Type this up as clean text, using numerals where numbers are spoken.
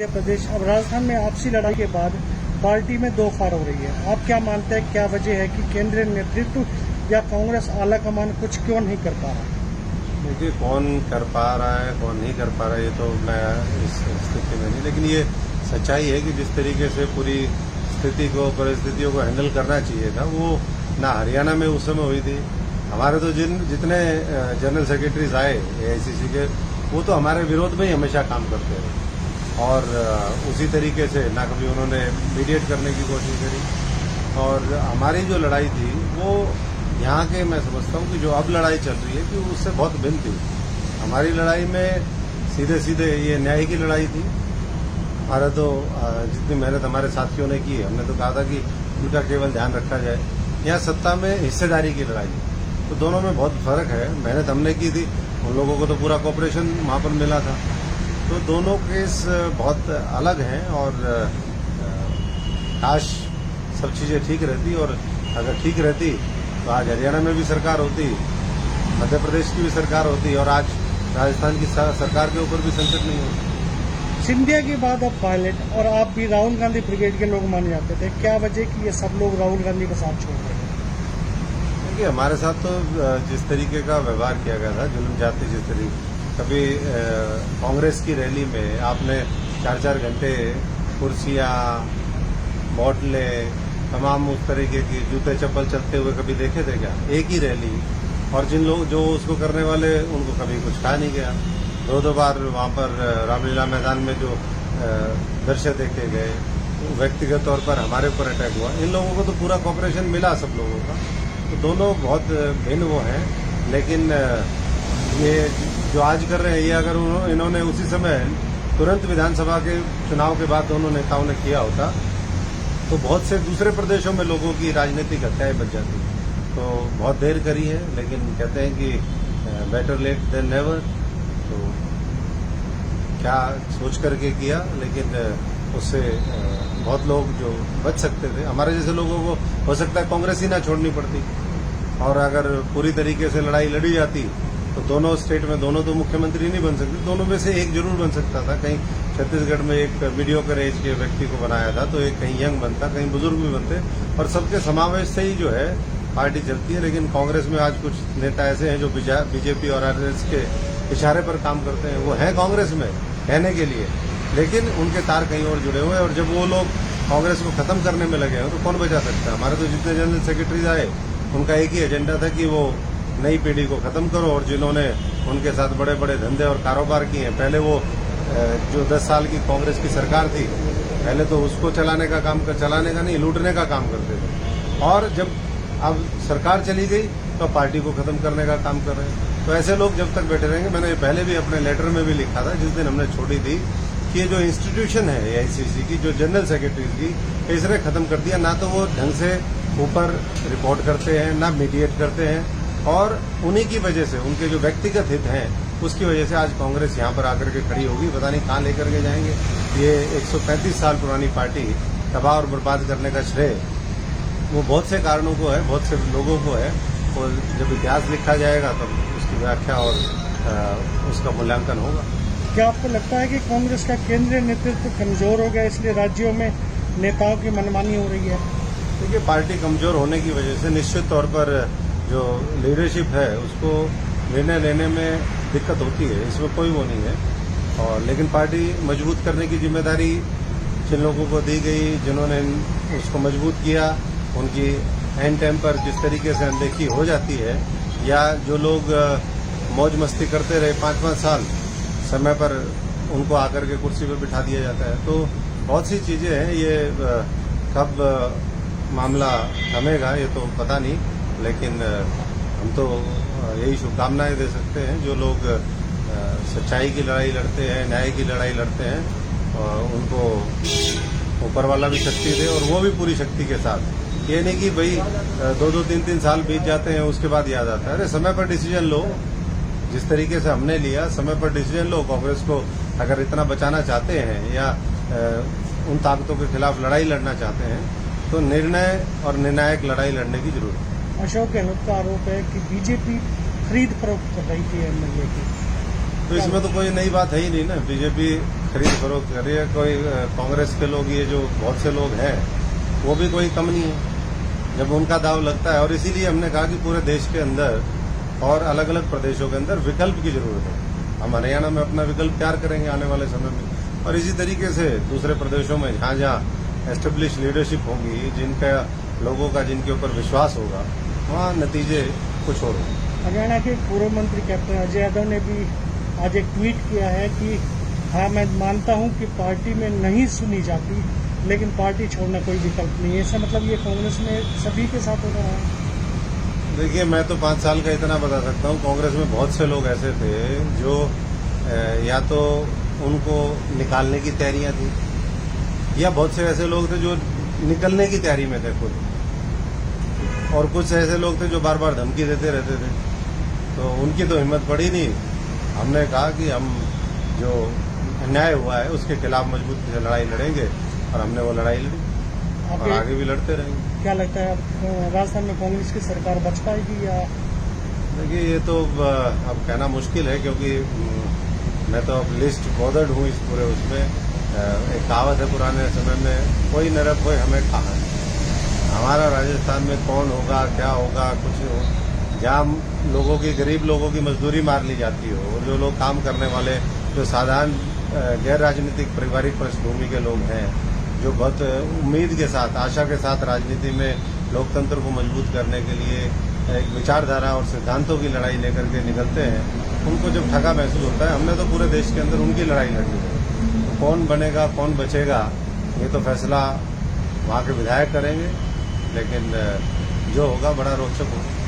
मध्य प्रदेश अब राजस्थान में आपसी लड़ाई के बाद पार्टी में दो फाड़ हो रही है। आप क्या मानते हैं, क्या वजह है कि केंद्रीय नेतृत्व या कांग्रेस आला कमान कुछ क्यों नहीं कर पा रहा? देखिए, कौन कर पा रहा है कौन नहीं कर पा रहा है ये तो मैं इस स्थिति में नहीं, लेकिन ये सच्चाई है कि जिस तरीके से पूरी स्थिति को परिस्थितियों को हैंडल करना चाहिए था वो ना हरियाणा में उस समय हुई थी। हमारे तो जितने जनरल सेक्रेटरीज आए एआईसीसी के वो तो हमारे विरोध में ही हमेशा काम करते रहे और उसी तरीके से ना कभी उन्होंने मीडिएट करने की कोशिश करी। और हमारी जो लड़ाई थी वो यहाँ के मैं समझता हूँ कि जो अब लड़ाई चल रही है कि उससे बहुत भिन्न थी। हमारी लड़ाई में सीधे सीधे ये न्याय की लड़ाई थी। हमारा तो जितनी मेहनत हमारे साथियों ने की, हमने तो कहा था कि उनका केवल ध्यान रखा जाए। यहाँ सत्ता में हिस्सेदारी की लड़ाई है, तो दोनों में बहुत फर्क है। मेहनत हमने की थी, उन लोगों को तो पूरा कॉपरेशन वहाँ पर मिला था, तो दोनों केस बहुत अलग हैं। और काश सब चीज़ें ठीक रहती, और अगर ठीक रहती तो आज हरियाणा में भी सरकार होती, मध्य प्रदेश की भी सरकार होती और आज राजस्थान की सरकार के ऊपर भी संकट नहीं होता। सिंधिया के बाद अब पायलट और आप भी राहुल गांधी ब्रिगेड के लोग माने जाते थे, क्या वजह कि ये सब लोग राहुल गांधी का साथ छोड़ रहे हैं? देखिए, हमारे साथ तो जिस तरीके का व्यवहार किया गया था, जुल्म जाति जिस तरीके, कभी कांग्रेस की रैली में आपने 4-4 घंटे कुर्सियां, बोतले, तमाम उस तरीके की जूते चप्पल चलते हुए कभी देखे थे क्या? एक ही रैली, और जिन लोग जो उसको करने वाले उनको कभी कुछ कहा नहीं गया। 2 बार वहाँ पर रामलीला मैदान में जो दृश्य देखे गए, व्यक्तिगत तौर पर हमारे ऊपर अटैक हुआ। इन लोगों को तो पूरा कॉपरेशन मिला सब लोगों का, तो दोनों बहुत भिन्न वो हैं। लेकिन ये जो आज कर रहे हैं, ये अगर इन्होंने उसी समय तुरंत विधानसभा के चुनाव के बाद दोनों नेताओं ने किया होता तो बहुत से दूसरे प्रदेशों में लोगों की राजनीतिक हत्याएं बच जाती। तो बहुत देर करी है, लेकिन कहते हैं कि बेटर लेट देन नेवर। तो क्या सोच करके किया, लेकिन उससे बहुत लोग जो बच सकते थे, हमारे जैसे लोगों को हो सकता है कांग्रेस ही ना छोड़नी पड़ती, और अगर पूरी तरीके से लड़ाई लड़ी जाती तो दोनों स्टेट में दोनों तो मुख्यमंत्री नहीं बन सकते, दोनों में से एक जरूर बन सकता था। कहीं छत्तीसगढ़ में एक मीडियोकर एज के व्यक्ति को बनाया था तो एक कहीं यंग बनता, कहीं बुजुर्ग भी बनते, और सबके समावेश से ही जो है पार्टी चलती है। लेकिन कांग्रेस में आज कुछ नेता ऐसे हैं जो बीजेपी और आरएसएस के इशारे पर काम करते हैं। वो हैं कांग्रेस में कहने के लिए, लेकिन उनके तार कहीं और जुड़े हुए हैं, और जब वो लोग कांग्रेस को खत्म करने में लगे हैं तो कौन बचा सकता है? हमारे तो जितने जनरल सेक्रेटरीज आए उनका एक ही एजेंडा था कि वो नई पीढ़ी को खत्म करो, और जिन्होंने उनके साथ बड़े बड़े धंधे और कारोबार किए हैं, पहले वो जो 10 साल की कांग्रेस की सरकार थी, पहले तो उसको चलाने का नहीं, लूटने का काम करते थे, और जब अब सरकार चली गई तो पार्टी को खत्म करने का काम कर रहे हैं। तो ऐसे लोग जब तक बैठे रहेंगे, मैंने पहले भी अपने लेटर में भी लिखा था जिस दिन हमने छोड़ी थी, कि ये जो इंस्टीट्यूशन है एआईसीसी की, जो जनरल सेक्रेटरीज की, इसने खत्म कर दिया। ना तो वो ढंग से ऊपर रिपोर्ट करते हैं, ना मीडिएट करते हैं, और उन्हीं की वजह से, उनके जो व्यक्तिगत हित हैं उसकी वजह से आज कांग्रेस यहाँ पर आकर के खड़ी होगी। पता नहीं कहाँ लेकर के जाएंगे। ये 135 साल पुरानी पार्टी तबाह और बर्बाद करने का श्रेय वो बहुत से कारणों को है, बहुत से लोगों को है, और जब इतिहास लिखा जाएगा तब उसकी व्याख्या और उसका मूल्यांकन होगा। क्या आपको लगता है कि कांग्रेस का केंद्रीय नेतृत्व कमजोर हो गया, इसलिए राज्यों में नेताओं की मनमानी हो रही है? देखिए, पार्टी कमजोर होने की वजह से निश्चित तौर पर जो लीडरशिप है उसको निर्णय लेने में दिक्कत होती है, इसमें कोई वो नहीं है। और लेकिन पार्टी मजबूत करने की जिम्मेदारी जिन लोगों को दी गई, जिन्होंने उसको मजबूत किया, उनकी एंड टाइम पर जिस तरीके से अनदेखी हो जाती है, या जो लोग मौज मस्ती करते रहे 5-5 साल, समय पर उनको आकर के कुर्सी पर बिठा दिया जाता है। तो बहुत सी चीजें हैं, ये कब मामला थमेगा ये तो पता नहीं, लेकिन हम तो यही शुभकामनाएं दे सकते हैं। जो लोग सच्चाई की लड़ाई लड़ते हैं, न्याय की लड़ाई लड़ते हैं, उनको ऊपर वाला भी शक्ति दे, और वो भी पूरी शक्ति के साथ। ये नहीं कि भाई 2-2, 3-3 साल बीत जाते हैं उसके बाद याद आता है। अरे समय पर डिसीजन लो, जिस तरीके से हमने लिया, समय पर डिसीजन लो। कांग्रेस को अगर इतना बचाना चाहते हैं या उन ताकतों के खिलाफ लड़ाई लड़ना चाहते हैं तो निर्णय और निर्णायक लड़ाई लड़ने की जरूरत है। अशोक गहलोत का आरोप है कि बीजेपी खरीद फरोख्त कर रही थी एमएलए की, तो इसमें तो कोई नई बात है ही नहीं ना। बीजेपी खरीद फरोख्त कर रही है। कोई कांग्रेस के लोग, ये जो बहुत से लोग हैं, वो भी कोई कम नहीं है जब उनका दाव लगता है। और इसीलिए हमने कहा कि पूरे देश के अंदर और अलग अलग प्रदेशों के अंदर विकल्प की जरूरत है। हम हरियाणा में अपना विकल्प तैयार करेंगे आने वाले समय में, और इसी तरीके से दूसरे प्रदेशों में जहाँ जहाँ एस्टेब्लिश लीडरशिप होगी, जिनका लोगों का जिनके ऊपर विश्वास होगा, वहाँ नतीजे कुछ और होंगे। हरियाणा के पूर्व मंत्री कैप्टन अजय यादव ने भी आज एक ट्वीट किया है कि हाँ, मैं मानता हूं कि पार्टी में नहीं सुनी जाती, लेकिन पार्टी छोड़ना कोई विकल्प नहीं है। ऐसा मतलब ये कांग्रेस में सभी के साथ हो रहा है। देखिए, मैं तो 5 साल का इतना बता सकता हूँ, कांग्रेस में बहुत से लोग ऐसे थे जो या तो उनको निकालने की तैयारियां थी, या बहुत से ऐसे लोग थे जो निकलने की तैयारी में थे खुद, और कुछ ऐसे लोग थे जो बार बार धमकी देते रहते थे। तो उनकी तो हिम्मत पड़ी नहीं। हमने कहा कि हम जो अन्याय हुआ है उसके खिलाफ मजबूती से लड़ाई लड़ेंगे, और हमने वो लड़ाई लड़ी और आगे भी लड़ते रहेंगे। क्या लगता है अब राजस्थान में कांग्रेस की सरकार बच पाएगी या? देखिए, ये तो अब कहना मुश्किल है, क्योंकि मैं तो अब लिस्ट बॉर्डर्ड हूँ इस पूरे उसमें। एक कहावत है पुराने समय में, कोई न रब कोई हमें कहा है। हमारा राजस्थान में कौन होगा, क्या होगा, कुछ हो, जहाँ लोगों की, गरीब लोगों की मजदूरी मार ली जाती हो, जो लोग काम करने वाले, जो साधारण गैर राजनीतिक पारिवारिक पृष्ठभूमि के लोग हैं, जो बहुत उम्मीद के साथ, आशा के साथ राजनीति में लोकतंत्र को मजबूत करने के लिए एक विचारधारा और सिद्धांतों की लड़ाई लेकर के निकलते हैं, उनको जब ठगा महसूस होता है। हमने तो पूरे देश के अंदर उनकी लड़ाई लड़ी है। तो कौन बनेगा, कौन बचेगा, ये तो फैसला वहाँ के विधायक करेंगे, लेकिन जो होगा बड़ा रोचक होगा।